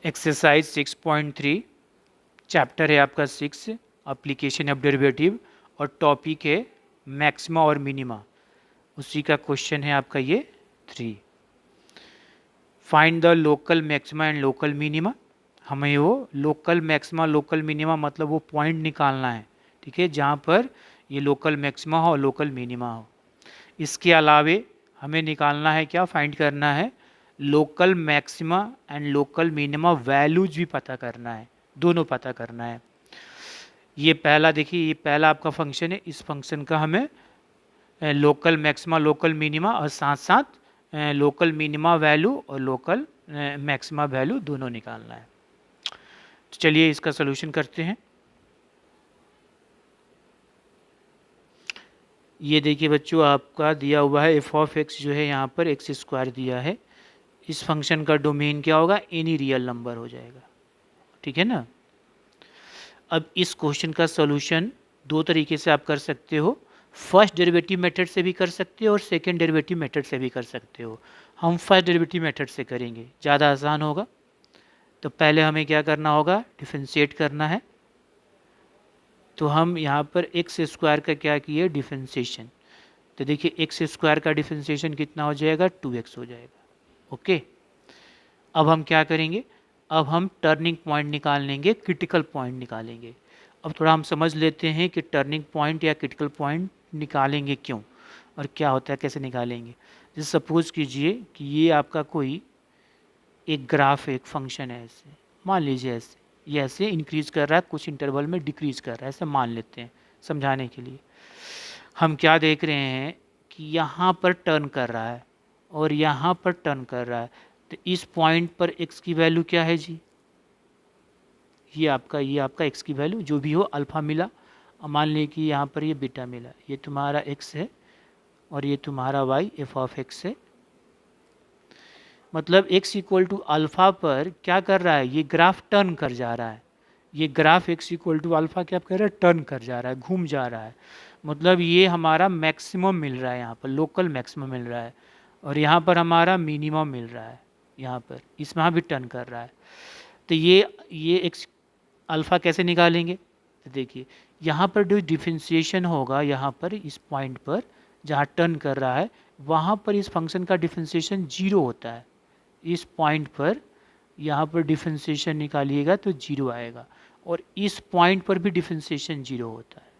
Exercise 6.3 chapter है आपका 6 application of derivative और टॉपिक है मैक्सिमा और मिनिमा। उसी का क्वेश्चन है आपका ये 3। Find the local maxima and local minima. हमें वो लोकल मैक्सिमा लोकल मिनिमा मतलब वो पॉइंट निकालना है, ठीक है, जहाँ पर ये लोकल मैक्सिमा हो और लोकल मिनिमा हो। इसके अलावे हमें निकालना है, क्या फाइंड करना है, local maxima and local minima values भी पता करना है, दोनों पता करना है। ये पहला देखिए, ये पहला आपका फंक्शन है। इस फंक्शन का हमें लोकल मैक्सिमा लोकल मिनिमा और साथ साथ लोकल मिनिमा वैल्यू और लोकल मैक्सिमा वैल्यू दोनों निकालना है। तो चलिए इसका सलूशन करते हैं। ये देखिए बच्चों, आपका दिया हुआ है एफ ऑफ एक्स जो है यहाँ पर एक्स स्क्वायर दिया है। इस फंक्शन का डोमेन क्या होगा, एनी रियल नंबर हो जाएगा, ठीक है ना। अब इस क्वेश्चन का सॉल्यूशन दो तरीके से आप कर सकते हो। फर्स्ट डेरिवेटिव मेथड से भी कर सकते हो और सेकंड डेरिवेटिव मेथड से भी कर सकते हो। हम फर्स्ट डेरिवेटिव मेथड से करेंगे, ज़्यादा आसान होगा। तो पहले हमें क्या करना होगा, डिफरेंशिएट करना है। तो हम यहाँ पर एक्स स्क्वायर का क्या किए, डिफरेंशिएशन। तो देखिए एक्स स्क्वायर का डिफरेंशिएशन कितना हो जाएगा, 2x हो जाएगा। ओके, अब हम क्या करेंगे, अब हम टर्निंग पॉइंट निकाल लेंगे, क्रिटिकल पॉइंट निकालेंगे। अब थोड़ा हम समझ लेते हैं कि टर्निंग पॉइंट या क्रिटिकल पॉइंट निकालेंगे क्यों और क्या होता है, कैसे निकालेंगे। जैसे सपोज कीजिए कि ये आपका कोई एक ग्राफ है, एक फंक्शन है, ऐसे मान लीजिए, ऐसे ये ऐसे इंक्रीज कर रहा है, कुछ इंटरवल में डिक्रीज कर रहा है, ऐसे मान लेते हैं समझाने के लिए। हम क्या देख रहे हैं कि यहाँ पर टर्न कर रहा है और यहाँ पर टर्न कर रहा है। तो इस पॉइंट पर x की वैल्यू क्या है जी, ये आपका x की वैल्यू जो भी हो, अल्फ़ा मिला। मान लीजिए कि यहाँ पर ये बीटा मिला, ये तुम्हारा x है और ये तुम्हारा y एफ ऑफ x है। मतलब x इक्वल टू अल्फ़ा पर क्या कर रहा है, ये ग्राफ टर्न कर जा रहा है। ये graph x equal to alpha क्या कर रहा है, टर्न कर जा रहा है, घूम जा रहा है। मतलब ये हमारा मैक्सिमम मिल रहा है, यहाँ पर लोकल मैक्सिमम मिल रहा है और यहाँ पर हमारा मिनिमम मिल रहा है। यहाँ पर इसमें भी टर्न कर रहा है। तो ये एक्स अल्फ़ा कैसे निकालेंगे, तो देखिए यहाँ पर जो डिफरेंशिएशन होगा, यहाँ पर इस पॉइंट पर जहाँ टर्न कर रहा है वहाँ पर इस फंक्शन का डिफरेंशिएशन 0 होता है। इस पॉइंट पर यहाँ पर डिफरेंशिएशन निकालिएगा तो 0 आएगा और इस पॉइंट पर भी डिफरेंशिएशन 0 होता है।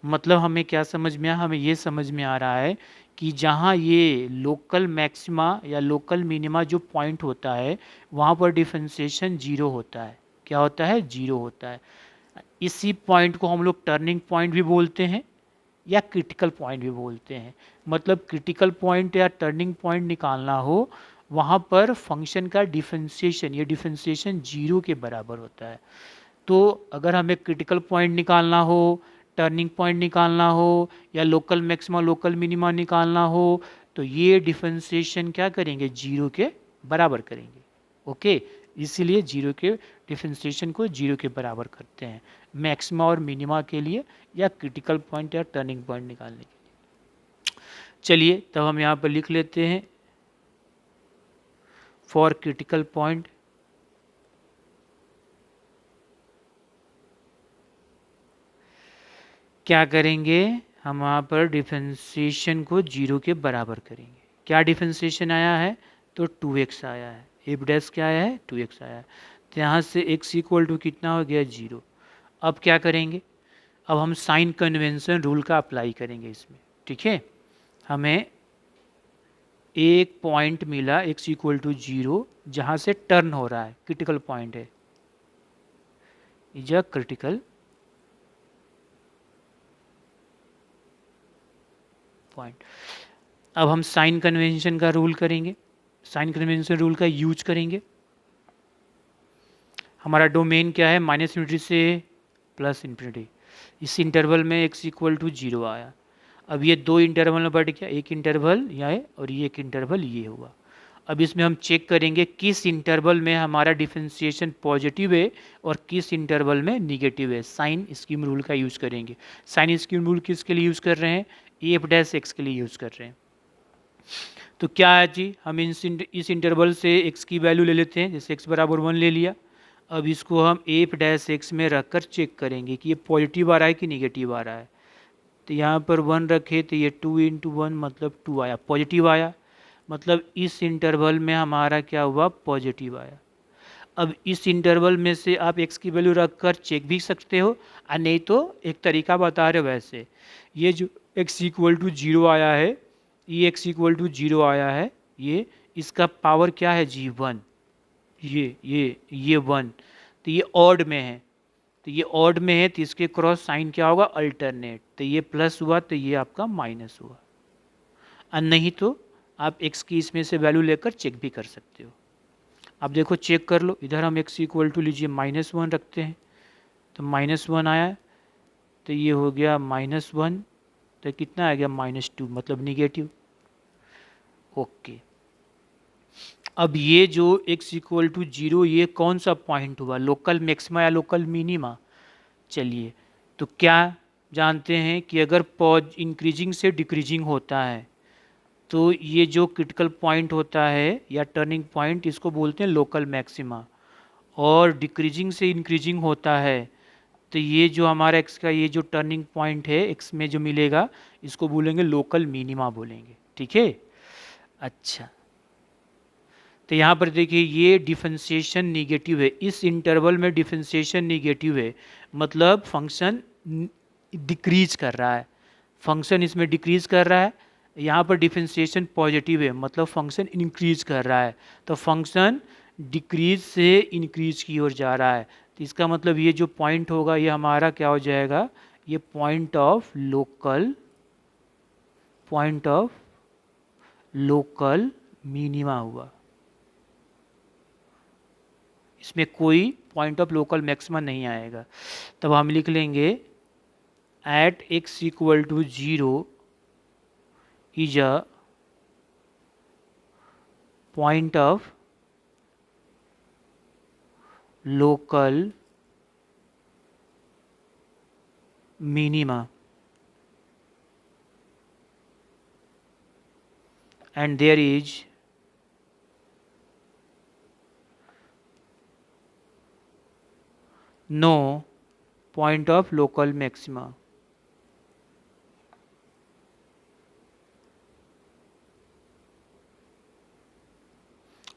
मतलब हमें क्या समझ में आया, हमें ये समझ में आ रहा है कि जहाँ ये लोकल मैक्सिमा या लोकल मिनिमा जो पॉइंट होता है वहाँ पर डिफरेंशिएशन 0 होता है। क्या होता है, 0 होता है। इसी पॉइंट को हम लोग टर्निंग पॉइंट भी बोलते हैं या क्रिटिकल पॉइंट भी बोलते हैं। मतलब क्रिटिकल पॉइंट या टर्निंग पॉइंट निकालना हो, वहाँ पर फंक्शन का डिफरेंशिएशन, ये डिफरेंशिएशन 0 के बराबर होता है। तो अगर हमें क्रिटिकल पॉइंट निकालना हो, टर्निंग पॉइंट निकालना हो या लोकल मैक्सिमा लोकल मिनिमा निकालना हो, तो ये डिफरेंशिएशन क्या करेंगे, 0 के बराबर करेंगे। ओके, इसीलिए 0 के डिफरेंशिएशन को 0 के बराबर करते हैं मैक्सिमा और मिनिमा के लिए या क्रिटिकल पॉइंट या टर्निंग पॉइंट निकालने के लिए। चलिए तब हम यहाँ पर लिख लेते हैं, फॉर क्रिटिकल पॉइंट क्या करेंगे, हम वहाँ पर डिफरेंशिएशन को 0 के बराबर करेंगे। क्या डिफरेंशिएशन आया है, तो 2x आया है। एफ डैश क्या आया है, 2x आया है। तो यहाँ से x इक्वल टू कितना हो गया, 0। अब क्या करेंगे, अब हम साइन कन्वेंशन रूल का अप्लाई करेंगे इसमें, ठीक है। हमें एक पॉइंट मिला x इक्वल टू 0 जहाँ से टर्न हो रहा है, क्रिटिकल पॉइंट है, इज अ क्रिटिकल पॉइंट। अब हम साइन कन्वेंशन का रूल करेंगे, साइन कन्वेंशन रूल का यूज करेंगे। हमारा डोमेन क्या है, माइनस इन्फिनिटी से प्लस इन्फिनिटी। इस इंटरवल में x इक्वल टू 0 आया। अब ये दो इंटरवल में बढ़ गया, एक इंटरवल यह है और ये एक इंटरवल ये हुआ। अब इसमें हम चेक करेंगे किस इंटरवल में हमारा डिफरेंशिएशन पॉजिटिव है और किस इंटरवल में निगेटिव है। साइन स्कीम रूल का यूज़ करेंगे। साइन स्कीम रूल किसके लिए यूज़ कर रहे हैं, एफ डैश एक्स के लिए यूज़ कर रहे हैं। तो क्या है जी, हम इस इंटरवल से x की वैल्यू ले लेते हैं, जैसे x बराबर 1 ले लिया। अब इसको हम एफ डैश एक्स में रख कर चेक करेंगे कि ये पॉजिटिव आ रहा है कि निगेटिव आ रहा है। तो यहाँ पर 1 रखे तो ये 2 इंटू 1 मतलब 2 आया, पॉजिटिव आया। मतलब इस इंटरवल में हमारा क्या हुआ, पॉजिटिव आया। अब इस इंटरवल में से आप x की वैल्यू रख कर चेक भी सकते हो, और नहीं तो एक तरीका बता रहे हो वैसे, ये जो x इक्वल टू जीरो आया है, ये x इक्वल टू जीरो आया है, ये इसका पावर क्या है जी, 1। ये 1, तो ये ऑड में है, तो ये ऑड में है तो इसके क्रॉस साइन क्या होगा, अल्टरनेट। तो ये प्लस हुआ तो ये आपका माइनस हुआ, और नहीं तो आप x की इसमें से वैल्यू लेकर चेक भी कर सकते हो। अब देखो चेक कर लो, इधर हम x इक्वल टू लीजिए -1 रखते हैं, तो -1 आया, तो ये हो गया -1, तो कितना आ गया, -2 मतलब निगेटिव। ओके, अब ये जो x इक्वल टू जीरो, ये कौन सा पॉइंट हुआ, लोकल मैक्सिमा या लोकल मिनिमा। चलिए, तो क्या जानते हैं कि अगर पॉज इंक्रीजिंग से डिक्रीजिंग होता है तो ये जो क्रिटिकल पॉइंट होता है या टर्निंग पॉइंट, इसको बोलते हैं लोकल मैक्सिमा। और डिक्रीजिंग से इंक्रीजिंग होता है तो ये जो हमारा एक्स का ये जो टर्निंग पॉइंट है एक्स में जो मिलेगा, इसको बोलेंगे लोकल मिनिमा बोलेंगे, ठीक है। अच्छा, तो यहाँ पर देखिए ये डिफरेंशिएशन निगेटिव है, इस इंटरवल में डिफरेंशिएशन निगेटिव है, मतलब फंक्शन डिक्रीज कर रहा है, फंक्शन इसमें डिक्रीज कर रहा है। यहाँ पर डिफरेंशिएशन पॉजिटिव है, मतलब फंक्शन इंक्रीज कर रहा है, तो फंक्शन डिक्रीज से इंक्रीज की ओर जा रहा है। तो इसका मतलब ये जो पॉइंट होगा ये हमारा क्या हो जाएगा, ये पॉइंट ऑफ लोकल मिनिमा हुआ। इसमें कोई पॉइंट ऑफ लोकल मैक्सिमा नहीं आएगा। तब हम लिख लेंगे at x equal to zero is a point of local minima and there is no point of local maxima।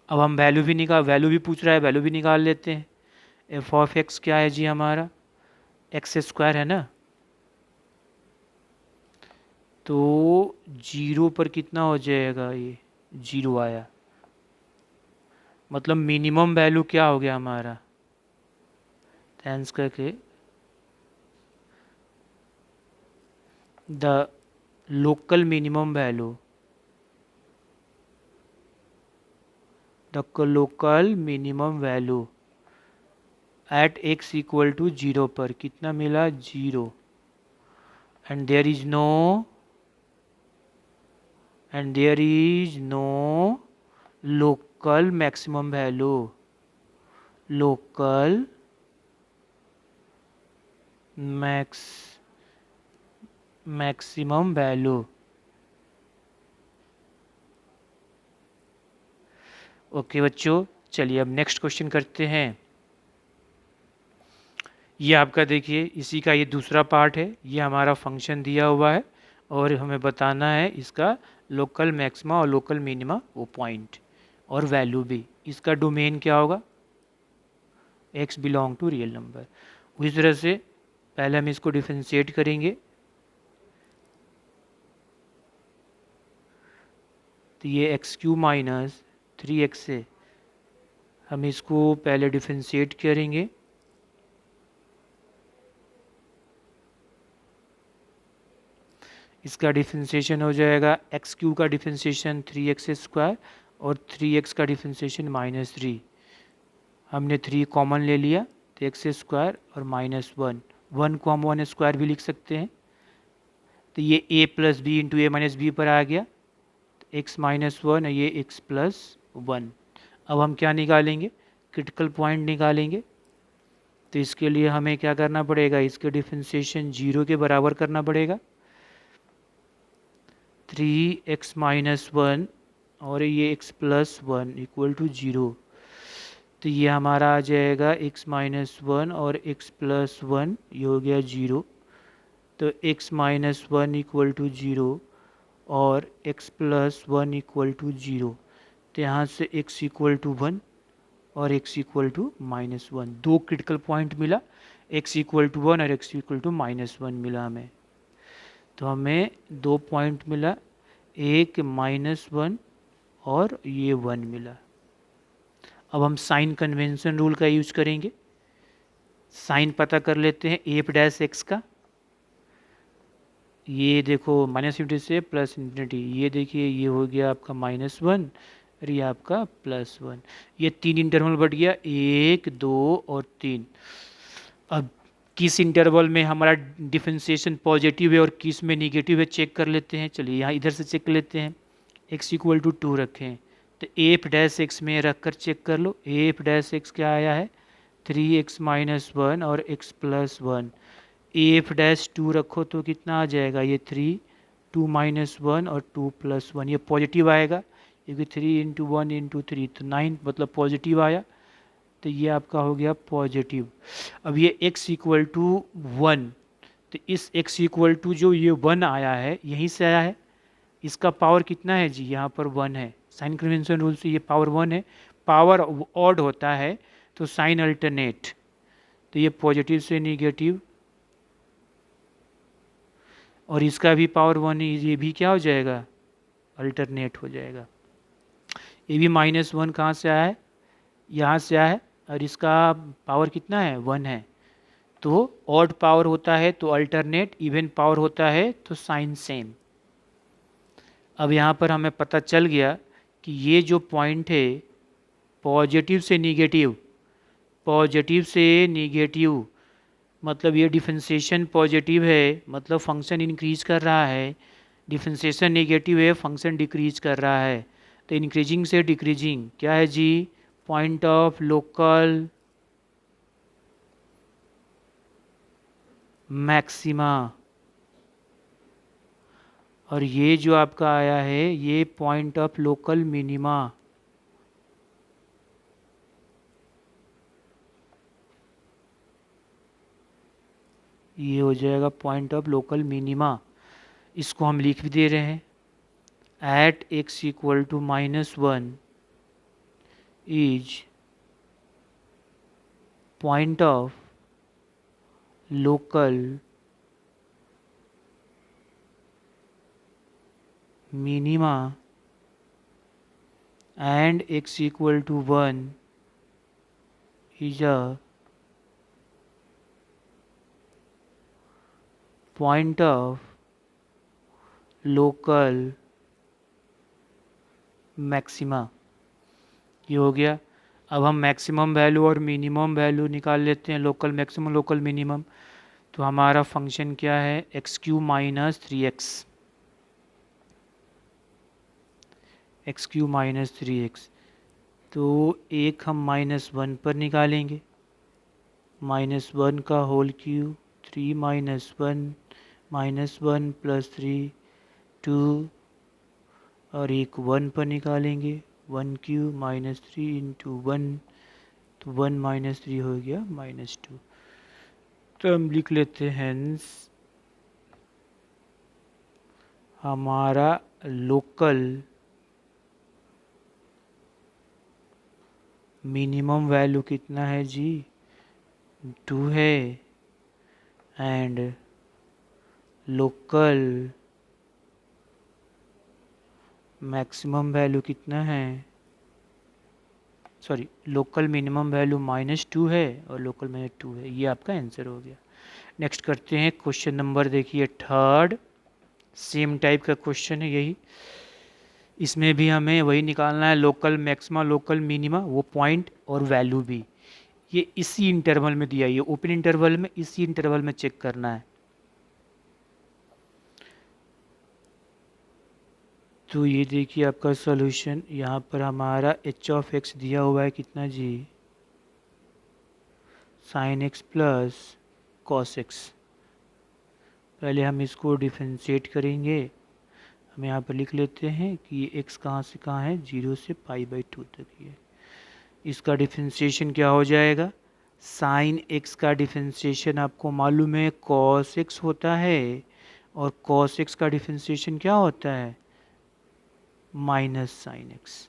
अब हम वैल्यू भी पूछ रहा है, वैल्यू भी निकाल लेते हैं। एफ ऑफ एक्स क्या है जी हमारा, एक्स स्क्वायर है ना, तो जीरो पर कितना हो जाएगा, ये जीरो आया, मतलब मिनिमम वैल्यू क्या हो गया हमारा, आंसर करके the local minimum value, the local minimum value at x equal to zero पर कितना मिला, zero. And there is no local maximum value, local maximum value. Okay बच्चों, चलिए अब नेक्स्ट क्वेश्चन करते हैं। ये आपका देखिए इसी का ये दूसरा पार्ट है, ये हमारा फंक्शन दिया हुआ है और हमें बताना है इसका लोकल मैक्सिमा और लोकल मिनिमा वो पॉइंट और वैल्यू भी। इसका डोमेन क्या होगा, x belong to real number. उसी तरह से पहले हम इसको डिफरेंशिएट करेंगे, तो ये एक्स क्यू माइनस 3x से हम इसको पहले डिफरेंशिएट करेंगे, इसका डिफरेंशिएशन हो जाएगा एक्स क्यू का डिफरेंशिएशन 3x² और 3x का डिफरेंशिएशन -3। हमने 3 कॉमन ले लिया तो x² और -1, 1 को हम 1² भी लिख सकते हैं, तो ये a plus b into a minus b पर आ गया, x -1 और ये x +1। अब हम क्या निकालेंगे, क्रिटिकल पॉइंट निकालेंगे। तो इसके लिए हमें क्या करना पड़ेगा, इसके डिफरेंशिएशन 0 के बराबर करना पड़ेगा। 3x-1 और ये x+1 इक्वल टू 0। तो ये हमारा आ जाएगा x-1 और x+1, ये हो गया 0। तो x-1 इक्वल टू 0 और x+1 इक्वल टू 0। तो यहाँ से x इक्वल टू 1 और x इक्वल टू -1, दो क्रिटिकल पॉइंट मिला, x इक्वल टू 1 और x इक्वल टू -1 मिला हमें। तो हमें दो पॉइंट मिला, एक -1 और ये 1 मिला। अब हम साइन कन्वेंशन रूल का यूज करेंगे। साइन पता कर लेते हैं f' का। ये देखो -∞ से +∞, ये देखिए ये हो गया आपका -1 और ये आपका +1। ये 3 इंटरवल बढ़ गया, 1, 2 और 3। अब किस इंटरवल में हमारा डिफरेंशिएशन पॉजिटिव है और किस में निगेटिव है चेक कर लेते हैं। चलिए यहाँ इधर से चेक कर लेते हैं। x इक्वल टू 2 रखें तो f' में रख कर चेक कर लो। f' क्या आया है, 3x-1 और x+1। f'2 रखो तो कितना आ जाएगा, ये 3, 2 -1 और 2+1, ये पॉजिटिव आएगा क्योंकि 3 × 1 × 3 तो 9, मतलब पॉजिटिव आया। तो ये आपका हो गया पॉजिटिव। अब ये x इक्वल टू 1, तो इस x इक्वल टू जो ये 1 आया है यहीं से आया है। इसका पावर कितना है जी, यहाँ पर 1 है। साइन कन्वेंशन रूल से ये पावर 1 है। पावर ऑड होता है तो साइन अल्टरनेट, तो ये पॉजिटिव से निगेटिव और इसका भी पावर 1 है, ये भी क्या हो जाएगा, अल्टरनेट हो जाएगा। ये भी -1 कहाँ से आया है, यहाँ से आया है और इसका पावर कितना है, 1 है। तो ऑड पावर होता है तो अल्टरनेट, इवन पावर होता है तो साइन सेम। अब यहाँ पर हमें पता चल गया कि ये जो पॉइंट है पॉजिटिव से निगेटिव, पॉजिटिव से निगेटिव, मतलब ये डिफरेंशिएशन पॉजिटिव है मतलब फंक्शन इंक्रीज कर रहा है, डिफरेंशिएशन नेगेटिव है फंक्शन डिक्रीज कर रहा है। तो इंक्रीजिंग से डिक्रीजिंग क्या है जी, पॉइंट ऑफ लोकल मैक्सिमा। और ये जो आपका आया है ये पॉइंट ऑफ लोकल मिनिमा। ये हो जाएगा पॉइंट ऑफ लोकल मिनिमा। इसको हम लिख भी दे रहे हैं, at x equal to -1 is point of local minima and x equal to 1 is a point of local maxima. ये हो गया। अब हम मैक्सिमम वैल्यू और मिनिमम वैल्यू निकाल लेते हैं, लोकल मैक्सिमम लोकल मिनिमम। तो हमारा फंक्शन क्या है, x³ - 3x, x³ - 3x। तो एक हम -1 पर निकालेंगे, -1 का होल क्यूब, 3 - 1 -1 + 3 2, और एक 1 पर निकालेंगे, 1³ - 3 × 1, तो 1 - 3 हो गया -2। तो हम लिख लेते हैं हमारा लोकल मिनिमम वैल्यू कितना है जी, 2 है, एंड लोकल मैक्सिमम वैल्यू कितना है, सॉरी लोकल मिनिमम वैल्यू -2 है और लोकल -2 है। ये आपका आंसर हो गया। नेक्स्ट करते हैं क्वेश्चन नंबर, देखिए थर्ड, सेम टाइप का क्वेश्चन है यही। इसमें भी हमें वही निकालना है, लोकल मैक्सिमा लोकल मिनिमा, वो पॉइंट और वैल्यू भी। ये इसी इंटरवल में दिया, ये ओपन इंटरवल में, इसी इंटरवल में चेक करना है। तो ये देखिए आपका सॉल्यूशन, यहाँ पर हमारा h(x) दिया हुआ है कितना जी, sin x plus cos x। पहले हम इसको डिफरेंशिएट करेंगे, हम यहाँ पर लिख लेते हैं कि ये x कहाँ से कहाँ है, 0 से π/2 तक ये। इसका डिफरेंशिएशन क्या हो जाएगा, साइन x का डिफरेंशिएशन आपको मालूम है cos x होता है, और cos x का डिफरेंशिएशन क्या होता है, माइनस साइन x।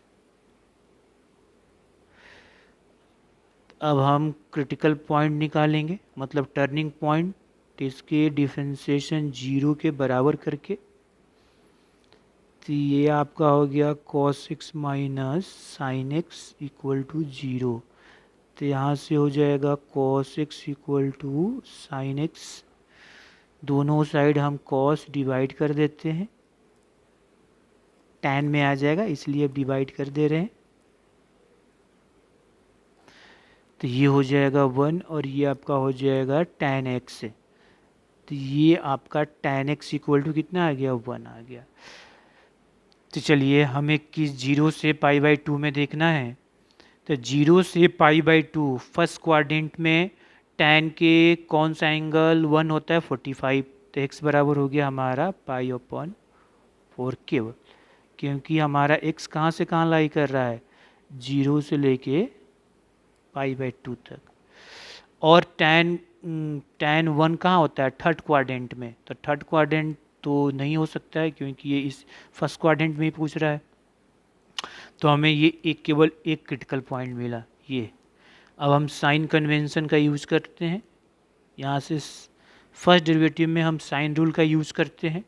अब हम क्रिटिकल पॉइंट निकालेंगे, मतलब टर्निंग पॉइंट, इसके डिफरेंशिएशन 0 के बराबर करके। तो ये आपका हो गया cos x minus sine x equal to 0। तो यहाँ से हो जाएगा cos x equal to sine x, दोनों साइड हम cos डिवाइड कर देते हैं, tan में आ जाएगा इसलिए अब डिवाइड कर दे रहे हैं। तो ये हो जाएगा 1 और ये आपका हो जाएगा tan x। तो ये आपका tan x इक्वल टू कितना आ गया, 1 आ गया। तो चलिए हमें किस 0 से π/2 में देखना है। तो 0 से π/2 फर्स्ट क्वाड्रेंट में tan के कौन सा एंगल 1 होता है, 45। तो x बराबर हो गया हमारा π/4 केवल, क्योंकि हमारा x कहाँ से कहाँ लाई कर रहा है, 0 से लेके π/2 तक। और tan 1 कहाँ होता है, थर्ड क्वाड्रेंट में। तो थर्ड क्वाड्रेंट तो नहीं हो सकता है क्योंकि ये इस फर्स्ट क्वाड्रेंट में ही पूछ रहा है। तो हमें ये केवल एक क्रिटिकल पॉइंट मिला ये। अब हम साइन कन्वेंशन का यूज़ करते हैं, यहाँ से फर्स्ट डेरिवेटिव में हम साइन रूल का यूज़ करते हैं।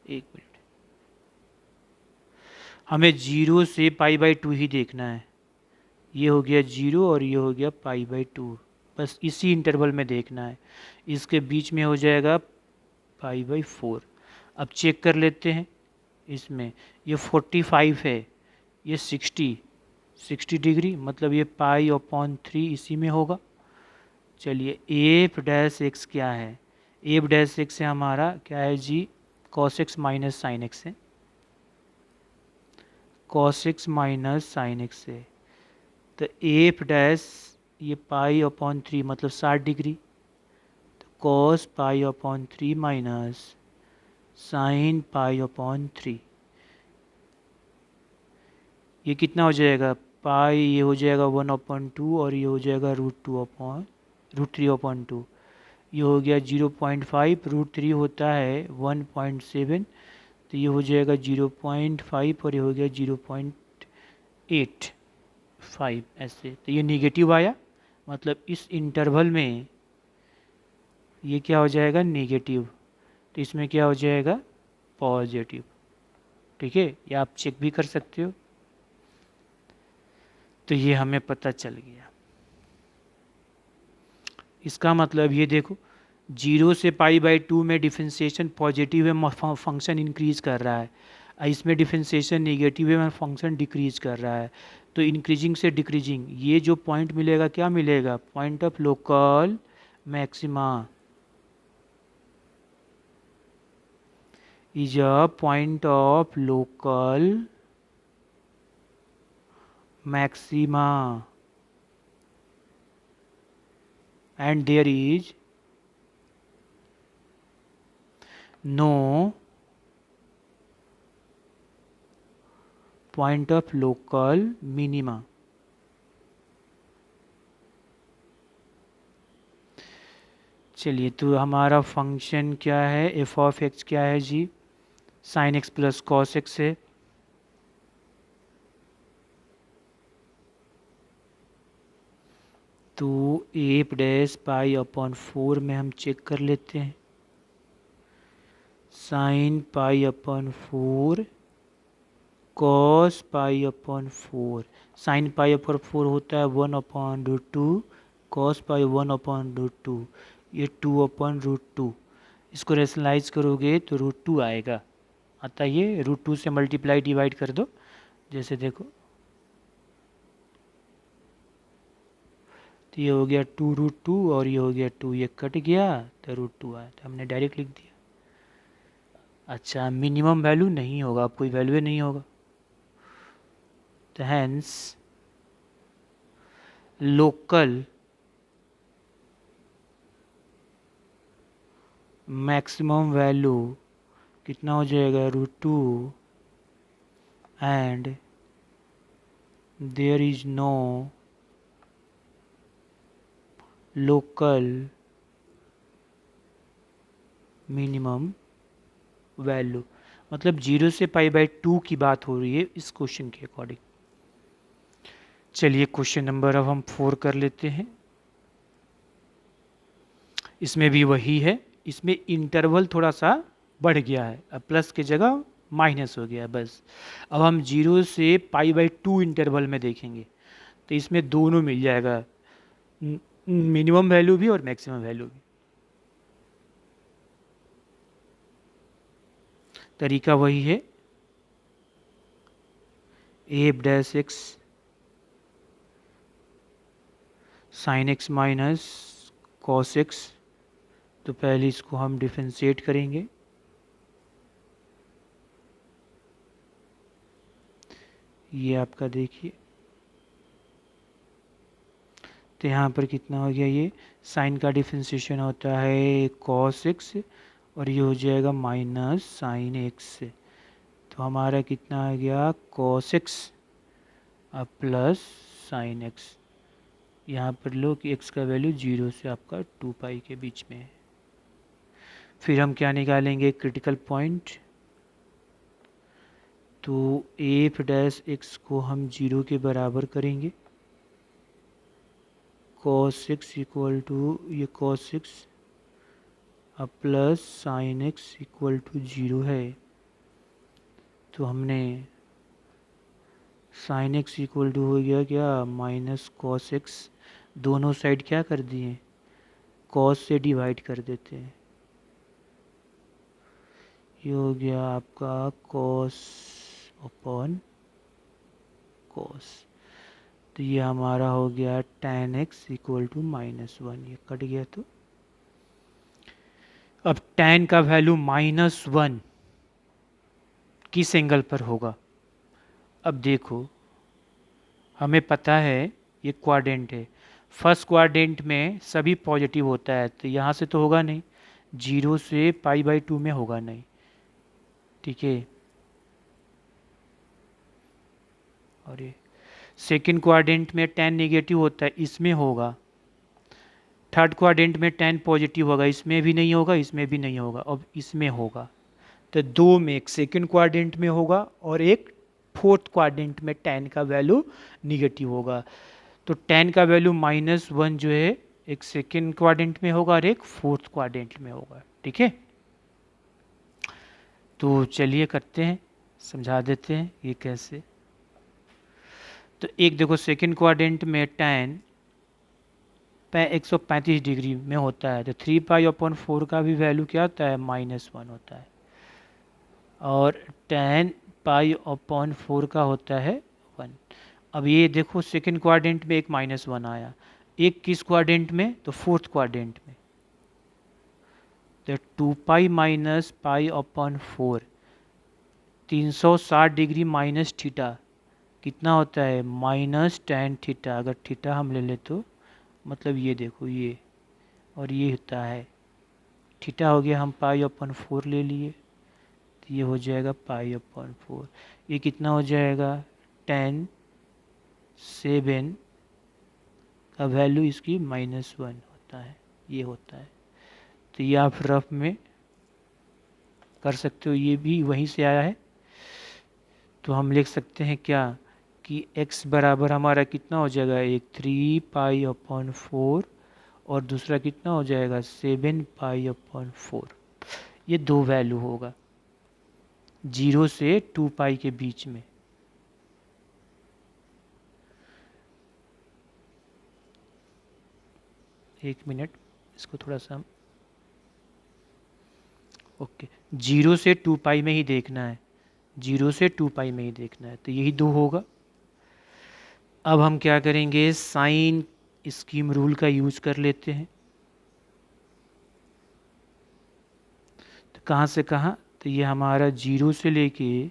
एक मिनट, हमें 0 से π/2 ही देखना है। ये हो गया 0 और ये हो गया π/2, बस इसी इंटरवल में देखना है। इसके बीच में हो जाएगा π/4। अब चेक कर लेते हैं, इसमें ये 45 है, ये 60 डिग्री, मतलब ये π/3 इसी में होगा। चलिए f' क्या है, f' है हमारा क्या है जी, cos x minus sine x है, cos x minus sine x है। तो f' ये π/3 मतलब 60 डिग्री, तो cos π/3 माइनस साइन π/3, ये कितना हो जाएगा, पाई ये हो जाएगा 1/2 और ये हो जाएगा √3/2। ये हो गया 0.5, √3 होता है 1.7, तो ये हो जाएगा 0.5 और ये हो गया 0.85 ऐसे। तो ये निगेटिव आया, मतलब इस इंटरवल में ये क्या हो जाएगा, नेगेटिव। तो इसमें क्या हो जाएगा, पॉजिटिव। ठीक है, ये आप चेक भी कर सकते हो। तो ये हमें पता चल गया। इसका मतलब ये देखो, 0 से π/2 में डिफरेंशिएशन पॉजिटिव है, फंक्शन इंक्रीज कर रहा है। इसमें डिफरेंशिएशन नेगेटिव है, फंक्शन डिक्रीज कर रहा है। तो इंक्रीजिंग से डिक्रीजिंग, ये जो पॉइंट मिलेगा क्या मिलेगा, point of local maxima is a point of local maxima and there is no point of local minima। चलिए, तो हमारा फंक्शन क्या है, f(x) क्या है जी, sin x plus cos x है। तो f'(π/4) में हम चेक कर लेते हैं, sin π/4 cos π/4, sin π/4 होता है 1/√2, cos π 1/√2, ये 2/√2। इसको रेशनलाइज करोगे तो √2 आएगा, अतः ये √2 से मल्टीप्लाई डिवाइड कर दो। जैसे देखो, तो ये हो गया 2√2 और ये हो गया 2, ये कट गया तो √2 आया, तो हमने डायरेक्ट लिख दिया। अच्छा, मिनिमम वैल्यू नहीं होगा, अब कोई वैल्यू नहीं होगा, तो हैंस लोकल मैक्सिमम वैल्यू कितना हो जाएगा √2 and there is no local minimum value. मतलब 0 से π/2 की बात हो रही है इस क्वेश्चन के अकॉर्डिंग। चलिए क्वेश्चन नंबर अब हम 4 कर लेते हैं। इसमें भी वही है, इसमें इंटरवल थोड़ा सा बढ़ गया है, अब प्लस की जगह माइनस हो गया है बस। अब हम 0 से π/2 इंटरवल में देखेंगे तो इसमें दोनों मिल जाएगा, मिनिमम वैल्यू भी और मैक्सिमम वैल्यू भी। तरीका वही है, a'(x sin x minus cos x। तो पहले इसको हम डिफरेंशिएट करेंगे, ये आपका देखिए तो यहाँ पर कितना हो गया, ये साइन का डिफरेंशिएशन होता है cos x और ये हो जाएगा माइनस साइन x। तो हमारा कितना आ गया cos x अब प्लस साइन x। यहाँ पर लो कि x का वैल्यू 0 से आपका 2π के बीच में है। फिर हम क्या निकालेंगे क्रिटिकल पॉइंट, तो a'(x को हम 0 के बराबर करेंगे, cos x इक्वल टू ये cos x अब plus sine x equal to 0 है। तो हमने साइन x इक्वल टू हो गया क्या माइनस cos x, दोनों साइड क्या कर दिए cos से डिवाइड कर देते हैं, ये हो गया आपका cos अपॉन cos। तो ये हमारा हो गया tan x इक्वल टू -1, ये कट गया। तो अब tan का वैल्यू -1 किस एंगल पर होगा। अब देखो हमें पता है ये क्वाड्रेंट है, फर्स्ट क्वाड्रेंट में सभी पॉजिटिव होता है तो यहाँ से तो होगा नहीं, 0 से π/2 में होगा नहीं, ठीक है। और ये सेकंड क्वाड्रेंट में tan नेगेटिव होता है, इसमें होगा। थर्ड क्वाड्रेंट में tan पॉजिटिव होगा, इसमें भी नहीं होगा, इसमें भी नहीं होगा, अब इसमें होगा। तो दो में, एक सेकंड क्वाड्रेंट में होगा और एक फोर्थ क्वाड्रेंट में tan का वैल्यू निगेटिव होगा। तो tan का वैल्यू -1 जो है एक सेकंड क्वाड्रेंट में होगा और एक फोर्थ क्वाड्रेंट में होगा, ठीक है। तो चलिए करते हैं, समझा देते हैं ये कैसे। तो एक देखो सेकंड क्वाड्रेंट में tan 135 डिग्री में होता है, तो 3π/4 का भी वैल्यू क्या होता है -1 होता है, और tan π/4 का होता है 1। अब ये देखो सेकंड क्वाड्रेंट में एक -1 आया, एक किस क्वाड्रेंट में, तो फोर्थ क्वाड्रेंट में। तो 2π - π/4 360 डिग्री माइनस थीटा कितना होता है -tan थीटा। अगर थीटा हम ले ले तो मतलब ये देखो ये और ये होता है थीटा हो गया, हम π/4 ले लिए तो ये हो जाएगा π/4। ये कितना हो जाएगा tan 7 का वैल्यू इसकी -1 होता है, ये होता है। तो ये आप रफ में कर सकते हो, ये भी वहीं से आया है। तो हम लिख सकते हैं क्या कि x बराबर हमारा कितना हो जाएगा, एक 3π/4 और दूसरा कितना हो जाएगा 7π/4। ये दो वैल्यू होगा 0 से 2π के बीच में। एक मिनट इसको थोड़ा सा ओके, 0 से 2π में ही देखना है, 0 से 2π में ही देखना है, तो यही दो होगा। अब हम क्या करेंगे साइन स्कीम रूल का यूज कर लेते हैं। तो कहाँ से कहाँ, तो ये हमारा 0 से लेके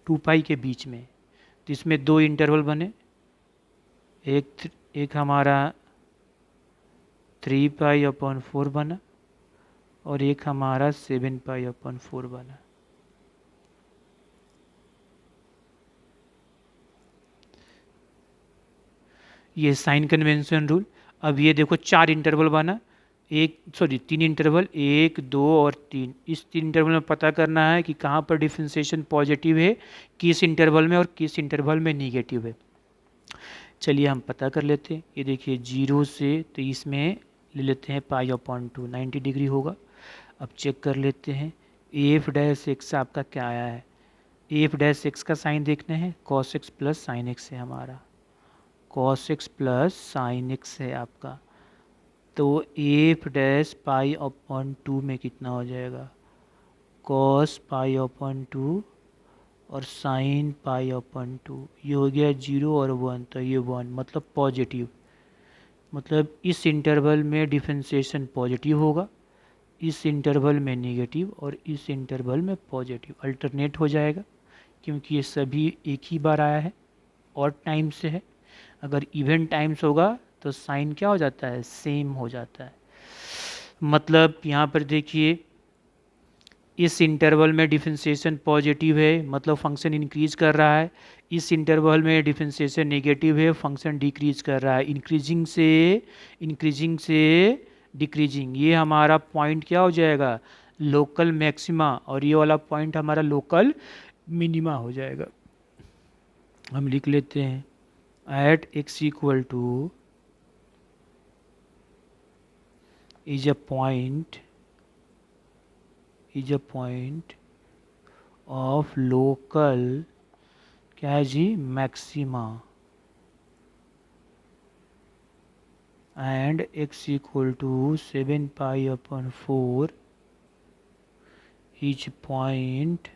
2π के बीच में, तो इसमें दो इंटरवल बने, एक हमारा 3π/4 बना और एक हमारा 7π/4 वाला। ये साइन कन्वेंशन रूल। अब ये देखो 4 इंटरवल बना, एक सॉरी 3 इंटरवल, 1 2 और 3। इस 3 इंटरवल में पता करना है कि कहाँ पर डिफरेंशिएशन पॉजिटिव है, किस इंटरवल में, और किस इंटरवल में निगेटिव है। चलिए हम पता कर लेते हैं। ये देखिए 0 से, तो इसमें ले लेते हैं π/2, 90 डिग्री होगा। अब चेक कर लेते हैं एफ डैश एक्स आपका क्या आया है। एफ डैश एक्स का साइन देखना है, cos x plus sine x है हमारा, cos x plus sine x है आपका। तो एफ डैश π/2 में कितना हो जाएगा, cos π/2 और साइन π/2। ये हो गया 0 और 1, तो ये 1 मतलब पॉजिटिव। मतलब इस इंटरवल में डिफरेंशिएशन पॉजिटिव होगा, इस इंटरवल में नेगेटिव, और इस इंटरवल में पॉजिटिव। अल्टरनेट हो जाएगा क्योंकि ये सभी एक ही बार आया है और टाइम से है। अगर इवन टाइम्स होगा तो साइन क्या हो जाता है, सेम हो जाता है। मतलब यहाँ पर देखिए इस इंटरवल में डिफरेंशिएशन पॉजिटिव है, मतलब फंक्शन इंक्रीज कर रहा है। इस इंटरवल में डिफरेंशिएशन नेगेटिव है, फंक्शन डिक्रीज कर रहा है। इंक्रीजिंग से डिक्रीजिंग, ये हमारा पॉइंट क्या हो जाएगा, लोकल मैक्सिमा, और ये वाला पॉइंट हमारा लोकल मिनिमा हो जाएगा। हम लिख लेते हैं at x equal to is a point of local क्या है जी, maxima, and x equal to 7π/4 is point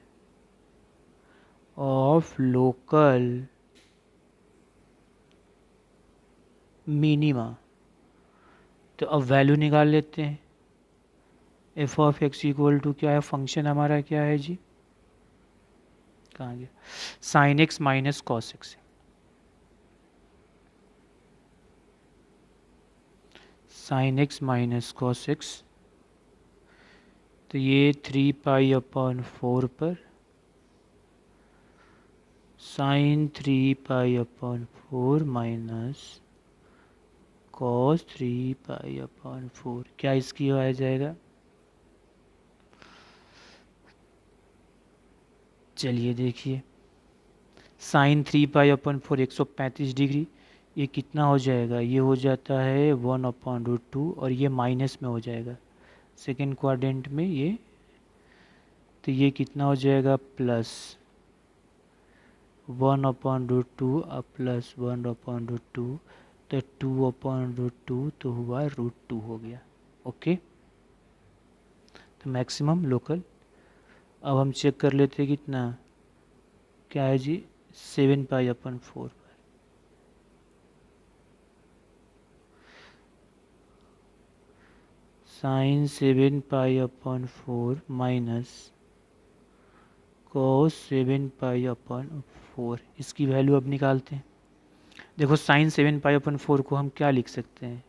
of local minima. तो अब वैल्यू निकाल लेते हैं। F of x equal to क्या है, फंक्शन हमारा क्या है जी, कहाँ गया, sine x minus cos x. Sine x minus cos x, तो ये 3π/4 पर साइन 3π/4 माइनस कॉस 3π/4, क्या इसकी आ जाएगा, चलिए देखिए साइन 3π/4 135 डिग्री, ये कितना हो जाएगा, ये हो जाता है 1/√2, और ये माइनस में हो जाएगा सेकेंड क्वाड्रेंट में ये, तो ये कितना हो जाएगा प्लस 1/√2 अब प्लस 1/√2, तो 2/√2 तो हुआ √2 हो गया। ओके, तो मैक्सिमम लोकल। अब हम चेक कर लेते हैं कितना, क्या है जी, 7π/4 पर साइन 7π/4 माइनस cos 7π/4, इसकी वैल्यू अब निकालते हैं। देखो साइन 7π/4 को हम क्या लिख सकते हैं,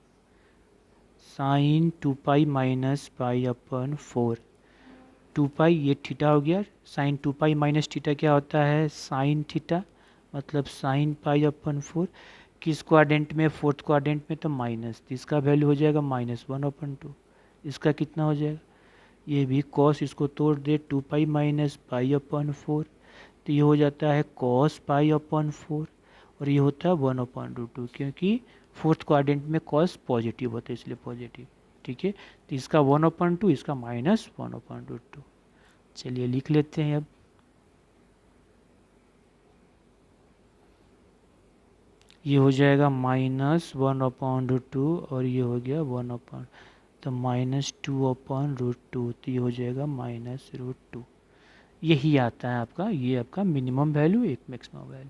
साइन 2π माइनस π/4, 2π ये थीटा हो गया, साइन 2π माइनस थीटा क्या होता है, साइन थीटा, मतलब साइन π/4। किस क्वाड्रेंट में, फोर्थ क्वाड्रेंट में, तो माइनस, तो इसका वैल्यू हो जाएगा -1/2। इसका कितना हो जाएगा, ये भी कॉस, इसको तोड़ दे 2π माइनस π/4, तो ये हो जाता है कॉस π/4, और ये होता है 1/√2, क्योंकि फोर्थ क्वाड्रेंट में कॉस पॉजिटिव होता है इसलिए पॉजिटिव। ठीक है, तो इसका 1/2, इसका -1/√2। चलिए लिख लेते हैं अब। ये हो जाएगा -1/√2, और ये हो गया 1/, तो -2/√2, तो ये हो जाएगा -√2। यही आता है आपका, ये आपका मिनिमम वैल्यू, एक मैक्सिमम वैल्यू।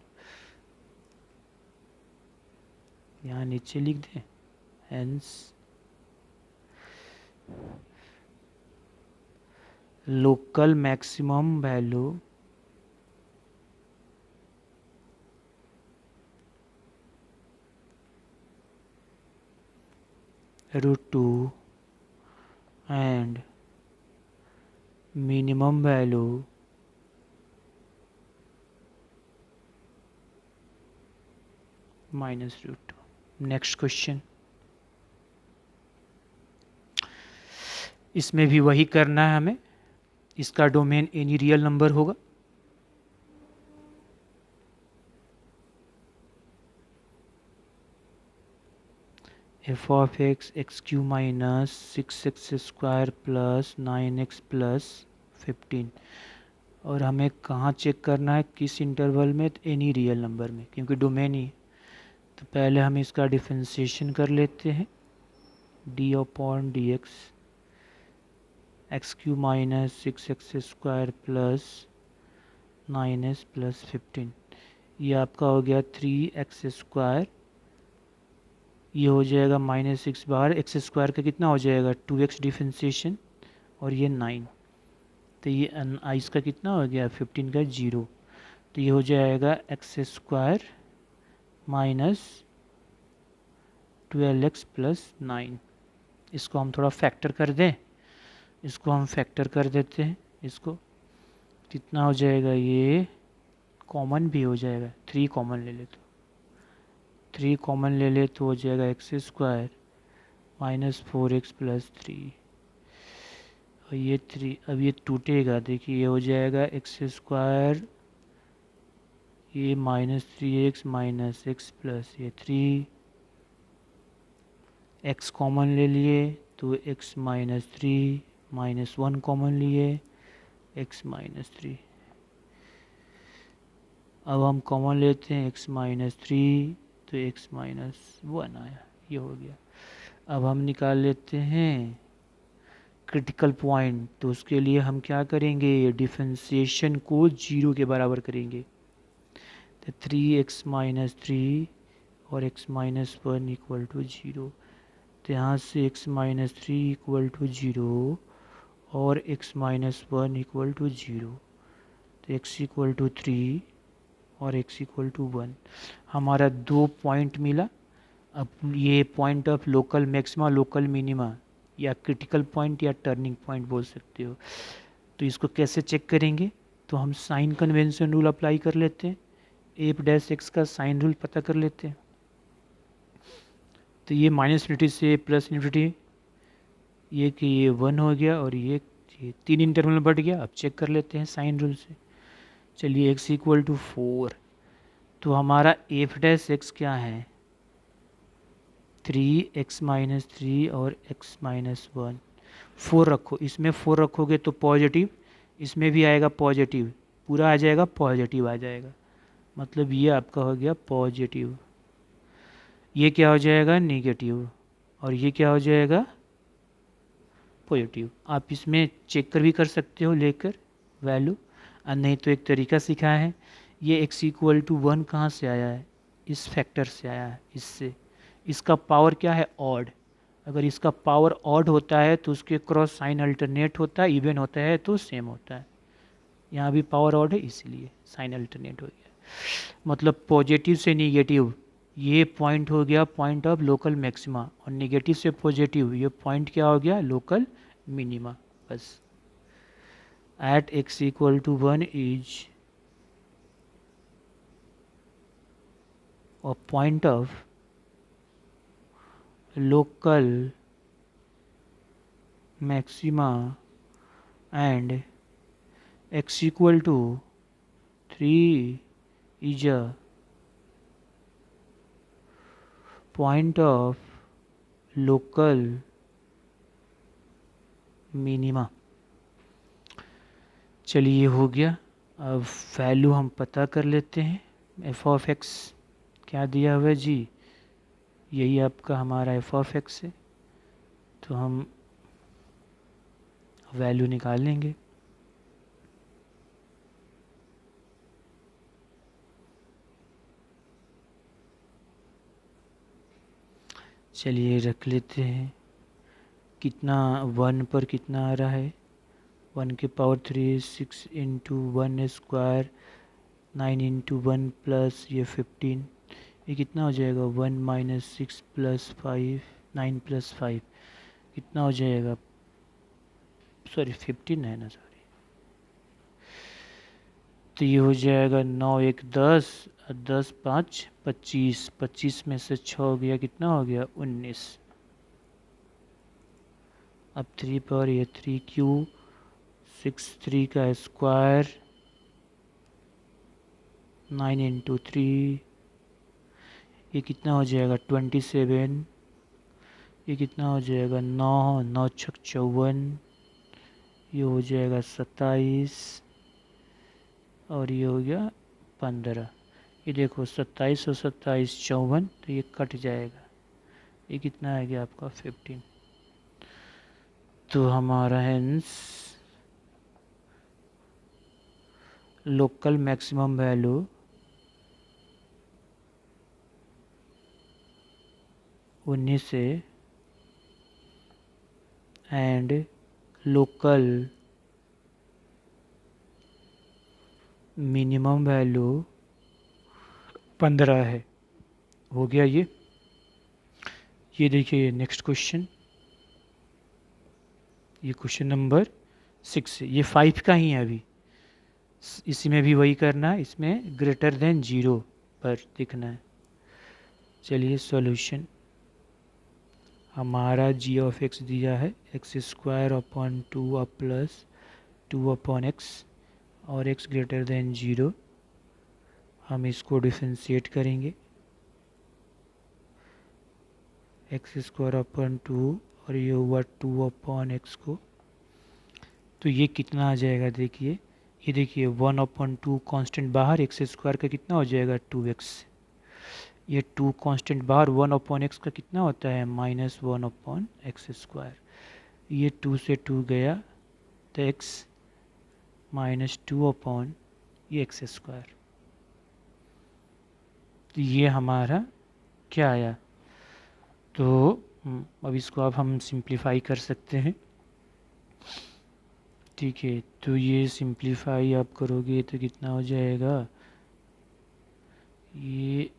यहाँ नीचे लिख दें, hence local maximum value √2 and minimum value -√2। Next question, इसमें भी वही करना है हमें। इसका डोमेन एनी रियल नंबर होगा। F of x x Q minus 6x² plus 9x plus 15। और हमें कहाँ चेक करना है, किस इंटरवल में, तो एनी रियल नंबर में, क्योंकि डोमेन ही। तो पहले हम इसका डिफरेंशिएशन कर लेते हैं। D upon D x Q minus 6x² plus 9x plus 15। ये आपका हो गया 3x²। ये हो जाएगा -6 बार x² का कितना हो जाएगा 2x डिफरेंशिएशन, और ये 9। तो ये इसका कितना हो गया 15 का 0। तो ये हो जाएगा x² माइनस 12x प्लस 9। इसको हम थोड़ा फैक्टर कर दें। इसको हम फैक्टर कर देते हैं। इसको कितना हो जाएगा, ये कॉमन भी हो जाएगा, 3 कॉमन ले ले तो 3 कॉमन ले ले तो हो जाएगा x² माइनस 4x प्लस 3। और ये 3 अब ये टूटेगा, देखिए ये हो जाएगा x², ये -3x माइनस x प्लस ये 3, x कॉमन ले लिए तो x माइनस 3 -1 कॉमन लिए x माइनस 3। अब हम कॉमन लेते हैं x माइनस 3 तो x माइनस 1 आया, ये हो गया। अब हम निकाल लेते हैं क्रिटिकल पॉइंट। तो उसके लिए हम क्या करेंगे, डिफरेंशिएशन को 0 के बराबर करेंगे। तो 3x माइनस 3 और x माइनस 1 इक्वल टू 0। तो यहाँ से x माइनस 3 इक्वल टू 0 और x माइनस 1 इक्वल टू 0। तो x इक्वल टू 3 और x इक्वल टू 1। हमारा 2 पॉइंट मिला। अब ये point of local maxima, local minima, या क्रिटिकल पॉइंट या टर्निंग पॉइंट बोल सकते हो। तो इसको कैसे चेक करेंगे, तो हम साइन कन्वेंशन रूल अप्लाई कर लेते हैं। एफ डैश एक्स का साइन रूल पता कर लेते हैं। तो ये -∞ से +∞, ये कि ये 1 हो गया और ये 3 इंटरवल बढ़ गया। अब चेक कर लेते हैं साइन रूल से। चलिए x इक्वल टू 4। तो हमारा एफ डैश एक्स क्या है 3x माइनस 3 और x माइनस 1। 4 रखो, इसमें 4 रखोगे तो पॉजिटिव, इसमें भी आएगा पॉजिटिव, पूरा आ जाएगा पॉजिटिव आ जाएगा। मतलब ये आपका हो गया पॉजिटिव, ये क्या हो जाएगा नेगेटिव, और ये क्या हो जाएगा पॉजिटिव। आप इसमें चेक कर भी कर सकते हो लेकर वैल्यू, और नहीं तो एक तरीका सिखाया है। ये x इक्वल टू 1 कहाँ से आया है, इस फैक्टर से आया है, इससे। इसका पावर क्या है ऑड। अगर इसका पावर ऑड होता है तो उसके क्रॉस साइन अल्टरनेट होता है, इवन होता है तो सेम होता है। यहाँ भी पावर ऑड है इसलिए साइन अल्टरनेट हो गया। मतलब पॉजिटिव से निगेटिव ये पॉइंट हो गया पॉइंट ऑफ लोकल मैक्सिमा, और नेगेटिव से पॉजिटिव ये पॉइंट क्या हो गया लोकल मिनिमा। बस at x equal to 1 is a point of local maxima and x equal to 3 is a point of local minima। चलिए हो गया। अब वैल्यू हम पता कर लेते हैं। एफ ऑफ एक्स क्या दिया हुआ है जी, यही आपका हमारा एफ ऑफ एक्स है। तो हम वैल्यू निकाल लेंगे। चलिए रख लेते हैं। कितना 1 पर कितना आ रहा है, 1 की power 3 6 into 1 square 9 into 1 plus ये 15, ये कितना हो जाएगा 1 माइनस 6 प्लस 5 9 प्लस 5 कितना हो जाएगा, सॉरी 15 है ना, सॉरी तो ये हो जाएगा 9 1 10, 10 5 25, 25 में से 6 हो गया, कितना हो गया 19। अब 3 पर ये 3 क्यू 6 3 का स्क्वायर 9 इंटू 3, ये कितना हो जाएगा 27, ये कितना हो जाएगा 9 9 छक 54, ये हो जाएगा 27 और ये हो गया 15। ये देखो 27 और 27 54, तो ये कट जाएगा, ये कितना आ गया आपका 15। तो हमारा हेंस लोकल मैक्सिमम वैल्यू उन्नीस से एंड लोकल मिनिमम वैल्यू 15 है। हो गया ये देखिए नेक्स्ट क्वेश्चन, ये क्वेश्चन नंबर 6 है, ये 5 का ही है अभी। इसी में भी वही करना है, इसमें ग्रेटर देन 0 पर देखना है। चलिए सॉल्यूशन, हमारा जी ऑफ एक्स दिया है एक्स स्क्वायर अपॉन 2 अब प्लस 2 अपॉन एक्स और एक्स ग्रेटर देन 0। हम इसको डिफरेंशिएट करेंगे, एक्स स्क्वायर अपॉन 2 और ये हुआ 2 अपॉन एक्स को, तो ये कितना आ जाएगा देखिए, ये देखिए 1 अपॉन 2 कॉन्स्टेंट बाहर, एक्स स्क्वायर का कितना हो जाएगा 2x, ये 2 कांस्टेंट बाहर, 1 अपॉन एक्स का कितना होता है -1 अपॉन एक्स स्क्वायर, ये 2 से 2 गया तो x -2 अपॉन ये एक्स स्क्वायर। तो ये हमारा क्या आया, तो अब इसको अब हम सिंप्लीफाई कर सकते हैं। ठीक है, तो ये सिंप्लीफाई आप करोगे तो कितना हो जाएगा, ये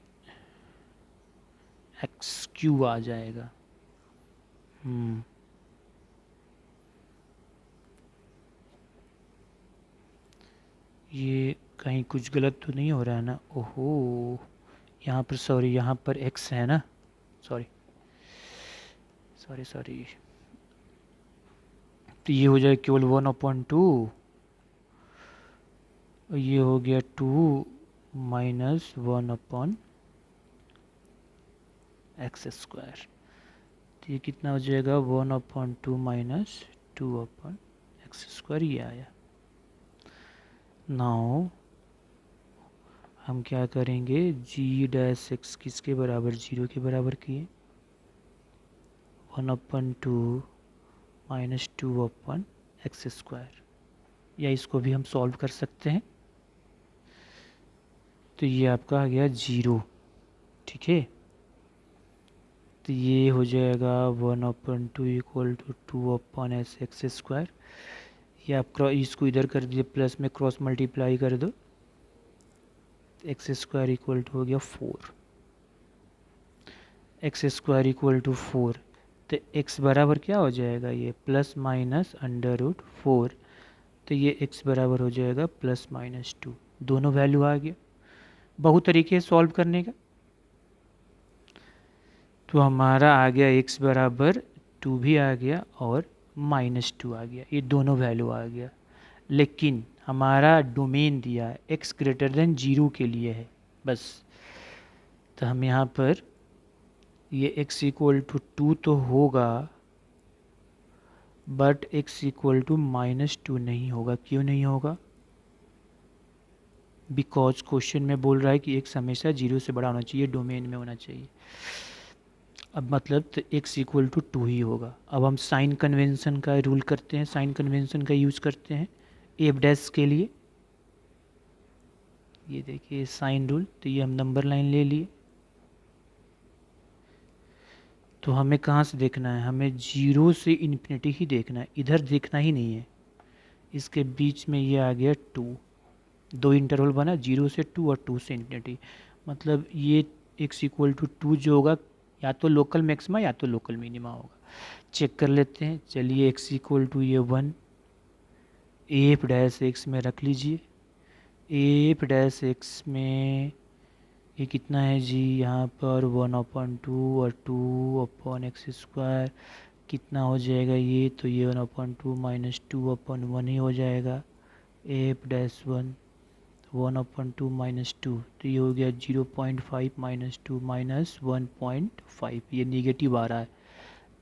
एक्स क्यू आ जाएगा। ये कहीं कुछ गलत तो नहीं हो रहा है ना, ओहो यहाँ पर सॉरी, यहाँ पर एक्स है ना, सॉरी सॉरी सॉरी, तो ये हो जाएगा केवल 1 अपॉन 2, ये हो गया 2 माइनस 1 अपॉन एक्स स्क्वायर, तो ये कितना हो जाएगा 1 upon 2 minus 2 upon x square, ये आया। नाउ हम क्या करेंगे, जी डैश एक्स किसके बराबर 0 के बराबर किए, 1 upon 2 minus 2 upon x square, या इसको भी हम सॉल्व कर सकते हैं। तो ये आपका आ गया 0, ठीक है, तो ये हो जाएगा 1 upon 2 equal to 2 upon x square, ये आप इसको इधर कर दीजिए, प्लस में क्रॉस मल्टीप्लाई कर दो, एक्स स्क्वायर इक्वल टू हो गया 4, एक्स स्क्वायर इक्वल टू 4, तो x बराबर क्या हो जाएगा, ये प्लस माइनस √4, तो ये x बराबर हो जाएगा +-2, दोनों वैल्यू आ गया। बहुत तरीके सॉल्व करने का, तो हमारा आ गया x बराबर 2 भी आ गया और -2 आ गया, ये दोनों वैल्यू आ गया। लेकिन हमारा डोमेन दिया है x ग्रेटर देन 0 के लिए है बस, तो हम यहाँ पर ये x इक्वल टू 2 तो होगा, बट x इक्वल टू -2 नहीं होगा। क्यों नहीं होगा, बिकॉज क्वेश्चन में बोल रहा है कि x हमेशा 0 से बड़ा होना चाहिए, डोमेन में होना चाहिए। अब मतलब तो x इक्वल टू 2 ही होगा। अब हम साइन कन्वेंशन का रूल करते हैं, साइन कन्वेंशन का यूज करते हैं एफ डैश के लिए, ये देखिए साइन रूल, तो ये हम नंबर लाइन ले लिए, तो हमें कहाँ से देखना है, हमें 0 से इन्फिनिटी ही देखना है, इधर देखना ही नहीं है। इसके बीच में ये आ गया 2, दो इंटरवल बना, 0 से 2 और 2 से इन्फिनिटी, मतलब ये x इक्वल टू 2 जो होगा या तो लोकल मैक्सिमा या तो लोकल मिनिमा होगा। चेक कर लेते हैं, चलिए x इक्वल टू ये 1 एफ डैश एक्स में रख लीजिए, एफ डैश एक्स में ये कितना है जी, यहाँ पर 1/2 और 2/x² कितना हो जाएगा ये, तो ये 1/2 माइनस 2/1 ही हो जाएगा। एफ डैश 1/2 माइनस 2, तो ये हो गया 0.5 माइनस 2 माइनस 1.5, ये निगेटिव आ रहा है,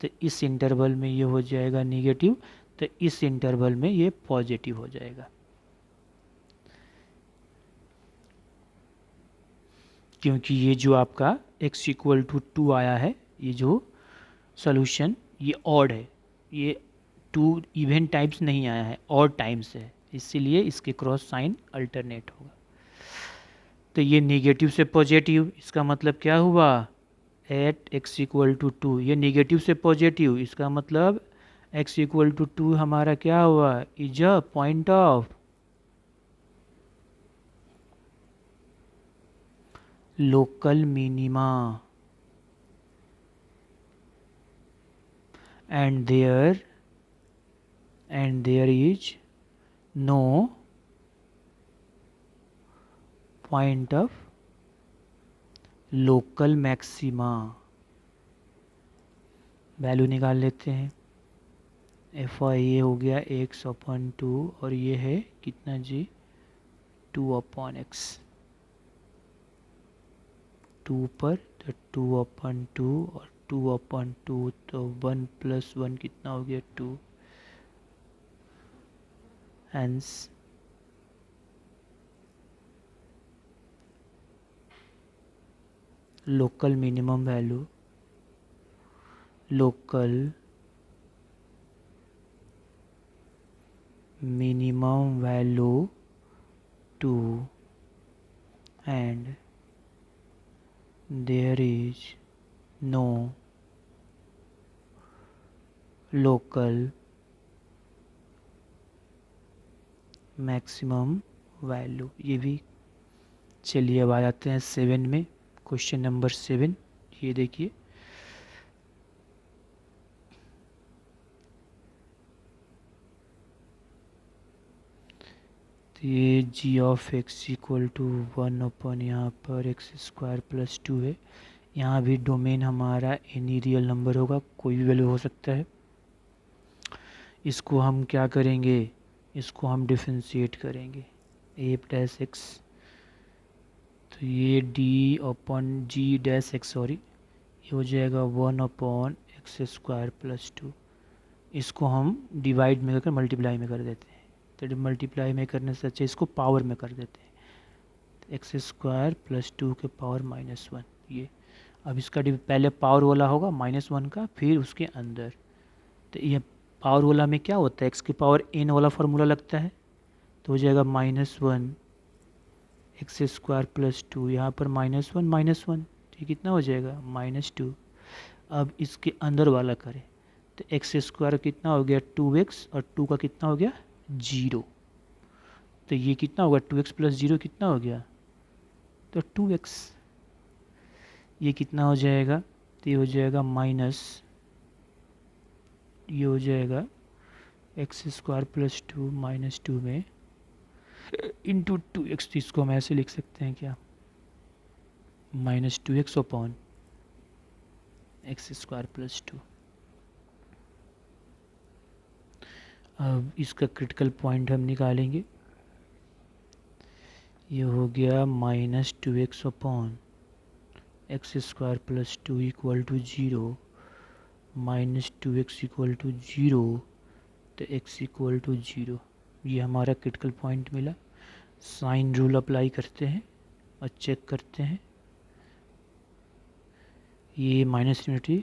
तो इस इंटरवल में ये हो जाएगा निगेटिव, तो इस इंटरवल में ये पॉजिटिव हो जाएगा, क्योंकि ये जो आपका x=2 आया है, ये जो सॉल्यूशन ये ऑड है, ये 2 इवन टाइम्स नहीं आया है, ऑड टाइम्स है, इसीलिए इसके क्रॉस साइन अल्टरनेट होगा। तो ये नेगेटिव से पॉजिटिव, इसका मतलब क्या हुआ, एट x=2, ये नेगेटिव से पॉजिटिव, इसका मतलब x=2 हमारा क्या हुआ, is a point of local minima, and there is no point of local maxima। Value निकाल लेते हैं, एफ आई ये हो गया x/2 और ये है कितना जी, 2/x, 2 पर तो 2/2 और 2/2 तो 1 + 1 कितना हो गया 2, hence local minimum value, local minimum value 2 and there is no local maximum value। ये भी, चलिए अब आ जाते हैं 7 में, क्वेश्चन नंबर 7, ये देखिए, तो ये g(x)=1 यहाँ पर x² + 2 है, यहाँ भी डोमेन हमारा एनी रियल नंबर होगा, कोई भी वैल्यू हो सकता है। इसको हम क्या करेंगे, इसको हम डिफरेंशिएट करेंगे, f(x), तो ये d/g(x), सॉरी, ये हो जाएगा 1/x² + 2, इसको हम डिवाइड में करके मल्टीप्लाई में कर देते हैं, तो मल्टीप्लाई में करने से अच्छा इसको पावर में कर देते हैं, x² + 2 के पावर -1, ये अब इसका पहले पावर वाला होगा -1 का, फिर उसके अंदर, तो ये पावर वाला में क्या होता है, x की पावर n वाला फार्मूला लगता है, तो हो जाएगा -1 x² + 2, यहाँ पर -1 तो ये कितना हो जाएगा -2। अब इसके अंदर वाला करें तो x² कितना हो गया 2x और 2 का कितना हो गया 0, तो ये कितना होगा 2x + 0 कितना हो गया, तो 2x, ये कितना हो जाएगा, तो ये हो जाएगा माइनस, ये हो जाएगा x² + 2 -2 में इंटू 2x, तो इसको हम ऐसे लिख सकते हैं क्या, -2x अपॉन x² + 2। अब इसका क्रिटिकल पॉइंट हम निकालेंगे, ये हो गया -2x अपॉन x² + 2 = 0, -2x = 0, तो x = 0, ये हमारा क्रिटिकल पॉइंट मिला। साइन रूल अप्लाई करते हैं और चेक करते हैं, ये -∞,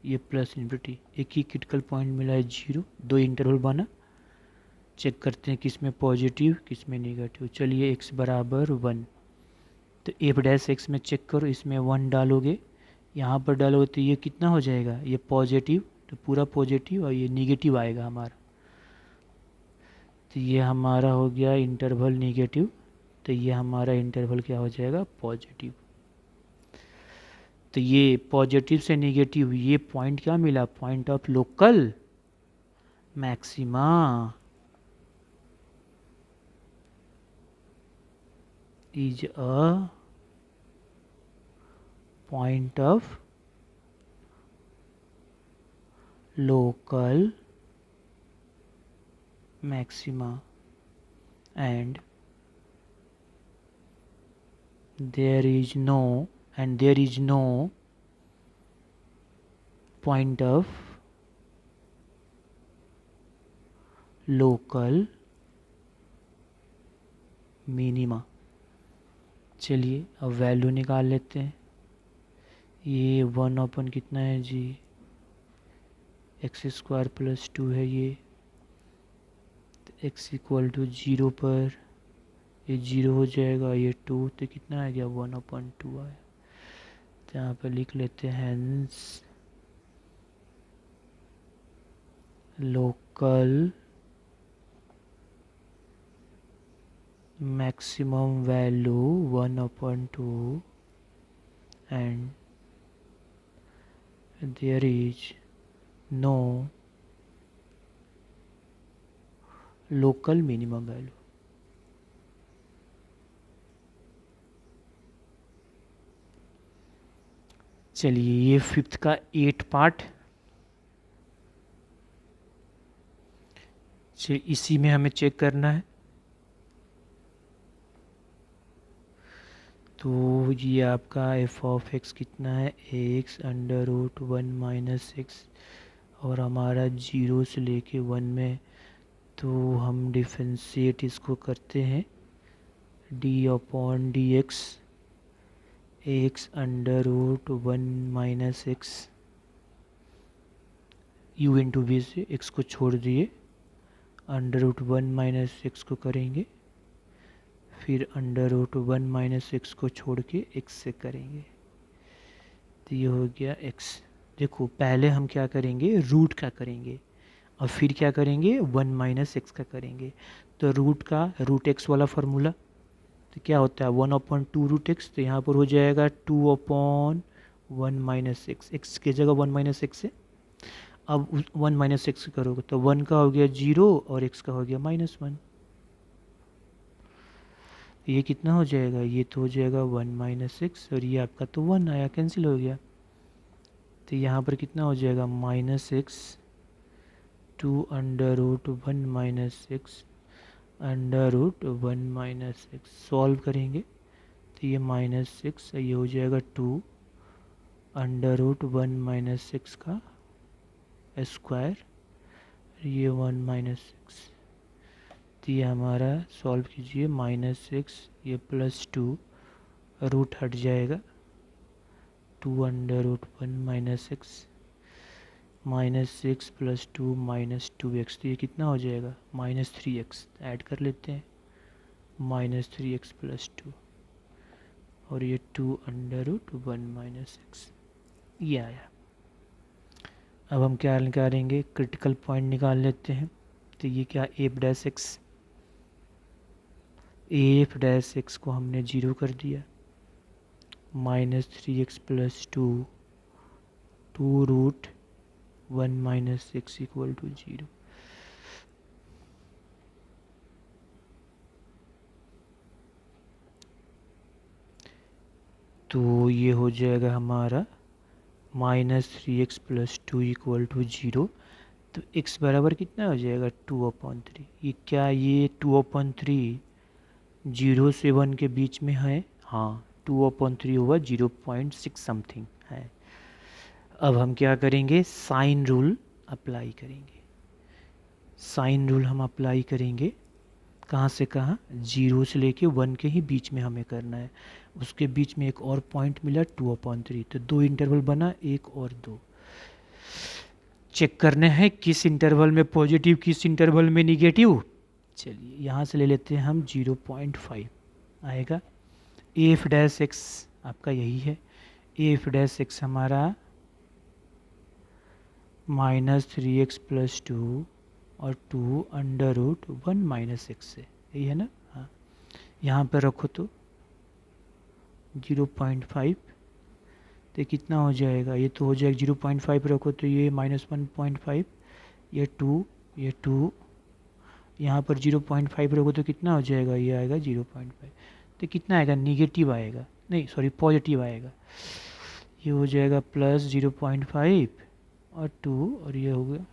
ये +∞, एक ही क्रिटिकल पॉइंट मिला है 0, 2 इंटरवल बना, चेक करते हैं किस में पॉजिटिव किस में नेगेटिव। चलिए x = 1, तो f' में चेक करो, इसमें 1 डालोगे, यहाँ पर डालोगे तो ये कितना हो जाएगा, ये पॉजिटिव, तो पूरा पॉजिटिव, और ये निगेटिव आएगा हमारा, तो ये हमारा हो गया इंटरवल नेगेटिव, तो ये हमारा इंटरवल क्या हो जाएगा पॉजिटिव। तो ये पॉजिटिव से नेगेटिव, ये पॉइंट क्या मिला, point of local maxima. is a point of local maxima and there is no point of local minima. चलिए अब वैल्यू निकाल लेते हैं। ये 1 अपन कितना है जी, x² + 2 है ये, x = 0 पर ये 0 हो जाएगा, ये 2 तो कितना आ गया 1/2 आया। तो यहाँ पर लिख लेते हैं hence local maximum value 1/2 and there is no local minimum value। चलिए ये 5th का 8 पार्ट। चलिए इसी में हमें चेक करना है। तो ये आपका f(x) कितना है, x√1 - x और हमारा 0 से लेके 1 में, तो हम डिफरेंशिएट इसको करते हैं d/dx x√1 - x u into v से x को छोड़ दिए, √1 - x को करेंगे, फिर √1 - x को छोड़ के x से करेंगे, तो ये हो गया x। देखो पहले हम क्या करेंगे, रूट का करेंगे और फिर क्या करेंगे 1 - x का करेंगे। तो रूट x वाला फार्मूला तो क्या होता है 1/2√x, तो यहाँ पर हो जाएगा 2/1 - x, x की जगह 1 - x है। अब 1 - x करोगे तो 1 का हो गया 0 और x का हो गया -1। ये कितना हो जाएगा, ये तो हो जाएगा 1 - x और ये आपका तो 1 आया, कैंसिल हो गया। तो यहाँ पर कितना हो जाएगा -x 2√1 - x √1 - x। सॉल्व करेंगे तो ये -6, ये हो जाएगा 2 √1 - x का स्क्वायर, ये 1 - x। तो ये हमारा सॉल्व कीजिए -6 ये +2 रूट हट जाएगा 2 √1 - x -6 + 2 -2x, तो ये कितना हो जाएगा -3x। ऐड कर लेते हैं -3x + 2 और ये 2 √1 - x, ये आया। अब हम क्या निकालेंगे, क्रिटिकल पॉइंट निकाल लेते हैं। तो ये क्या f'(x) को हमने 0 कर दिया, -3x + 2 2√1 - x = 0। तो ये हो जाएगा हमारा -3x + 2 = 0। तो x बराबर कितना हो जाएगा 2/3। ये क्या, ये 2/3 0 से 1 के बीच में है, हाँ 2/3 हुआ 0.6 समथिंग है। अब हम क्या करेंगे, साइन रूल अप्लाई करेंगे। साइन रूल हम अप्लाई करेंगे कहाँ से कहाँ, 0 से लेके 1 के ही बीच में हमें करना है। उसके बीच में एक और पॉइंट मिला 2/3, तो 2 इंटरवल बना, 1 और 2। चेक करने हैं किस इंटरवल में पॉजिटिव किस इंटरवल में निगेटिव। चलिए यहाँ से ले लेते हैं हम 0.5 आएगा। f'(x) आपका यही है, f'(x) हमारा -3x + 2 और 2 √1 - x है, यही है ना। हाँ यहाँ पर रखो तो 0.5, तो कितना हो जाएगा, ये तो हो जाएगा 0.5 रखो तो ये -1.5, ये 2 यहाँ पर 0.5 रखो तो कितना हो जाएगा, ये आएगा 0.5। तो कितना आएगा, निगेटिव आएगा, नहीं सॉरी पॉजिटिव आएगा। ये हो जाएगा प्लस 0.5 और 2 और ये हो गया,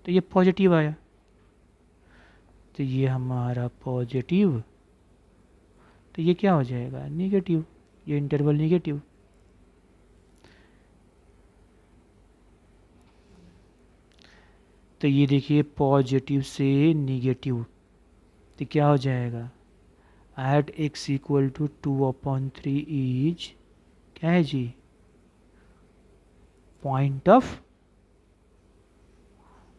तो ये पॉजिटिव आया। तो ये हमारा पॉजिटिव, तो ये क्या हो जाएगा, निगेटिव, ये इंटरवल निगेटिव। तो ये देखिए पॉजिटिव से निगेटिव, तो क्या हो जाएगा, at x equal to 2/3 is क्या है जी, point of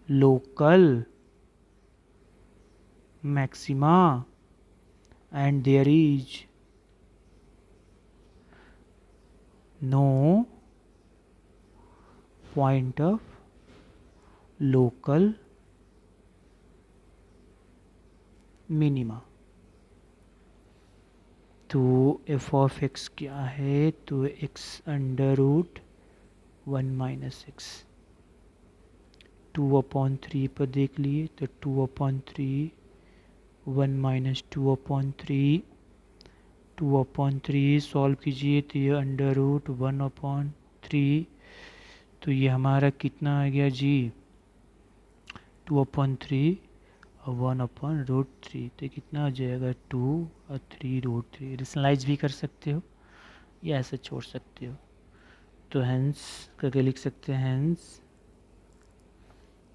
local maxima and there is no point of local minima. तो एफ ऑफ एक्स क्या है, तो एक्स अंडर रूट 1 - x, 2/3 पर देख लिए तो 2/3, 1 - 2/3, 2/3 सॉल्व कीजिए तो ये अंडर रूट 1/3, तो ये हमारा कितना आ गया जी, 2/3 और 1/√3, तो कितना आ जाएगा 2 और 3√3। रेशनलाइज भी कर सकते हो या ऐसे छोड़ सकते हो। तो हेंस करके लिख सकते हैं, हेंस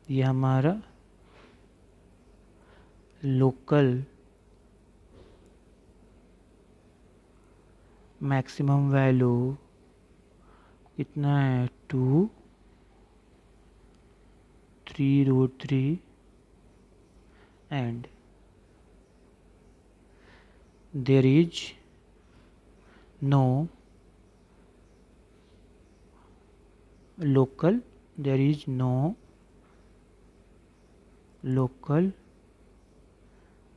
ये हमारा लोकल मैक्सिमम वैल्यू कितना है, 2 3√3 and there is no local, there is no local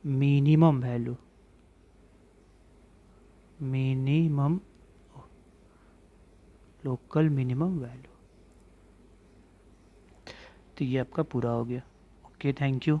minimum value, minimum local minimum value। तो ये आपका पूरा हो गया। Okay, thank you.